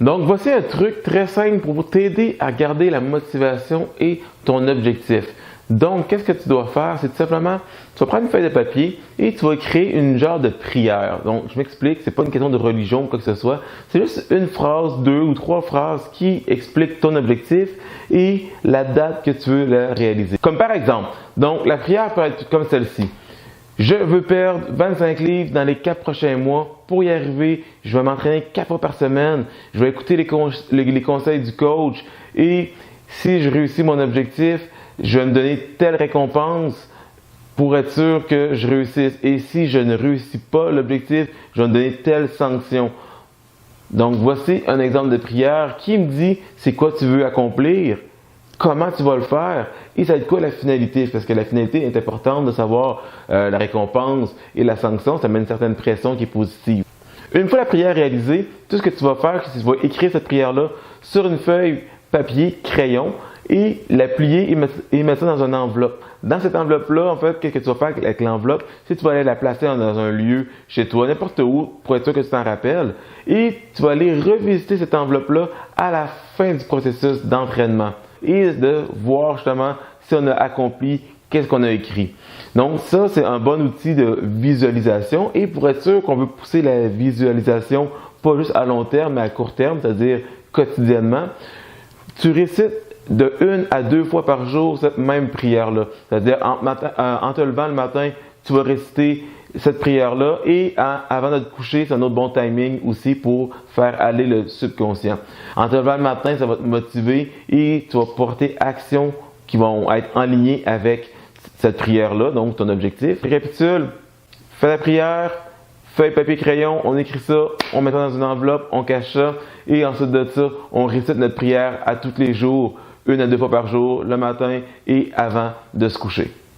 Donc, voici un truc très simple pour t'aider à garder la motivation et ton objectif. Donc, qu'est-ce que tu dois faire? C'est tout simplement, tu vas prendre une feuille de papier et tu vas créer une genre de prière. Donc, je m'explique, c'est pas une question de religion ou quoi que ce soit. C'est juste une phrase, 2 ou 3 phrases qui expliquent ton objectif et la date que tu veux la réaliser. Comme par exemple, donc la prière peut être comme celle-ci. Je veux perdre 25 livres dans les 4 prochains mois. Pour y arriver, je vais m'entraîner 4 fois par semaine. Je vais écouter les conseils du coach. Et si je réussis mon objectif, je vais me donner telle récompense pour être sûr que je réussisse. Et si je ne réussis pas l'objectif, je vais me donner telle sanction. Donc voici un exemple de prière qui me dit c'est quoi tu veux accomplir, comment tu vas le faire et ça va être quoi la finalité. Parce que la finalité est importante de savoir la récompense et la sanction, ça met une certaine pression qui est positive. Une fois la prière réalisée, tout ce que tu vas faire, c'est que tu vas écrire cette prière-là sur une feuille papier, crayon, et la plier et mettre ça dans une enveloppe. Dans cette enveloppe-là, en fait, qu'est-ce que tu vas faire avec l'enveloppe? C'est que tu vas aller la placer dans un lieu chez toi, n'importe où, pour être sûr que tu t'en rappelles. Et tu vas aller revisiter cette enveloppe-là à la fin du processus d'entraînement. Et de voir justement si on a accompli, qu'est-ce qu'on a écrit. Donc ça, c'est un bon outil de visualisation. Et pour être sûr qu'on veut pousser la visualisation, pas juste à long terme, mais à court terme, c'est-à-dire quotidiennement, tu récites de 1 à 2 fois par jour cette même prière-là. C'est-à-dire, en te levant le matin, tu vas réciter cette prière-là et avant de te coucher, c'est un autre bon timing aussi pour faire aller le subconscient. En te levant le matin, ça va te motiver et tu vas porter actions qui vont être en ligne avec cette prière-là, donc ton objectif. Récapitule, fais la prière, feuille, papier, crayon, on écrit ça, on met ça dans une enveloppe, on cache ça et ensuite de ça, on récite notre prière à tous les jours, 1 à 2 fois par jour, le matin et avant de se coucher.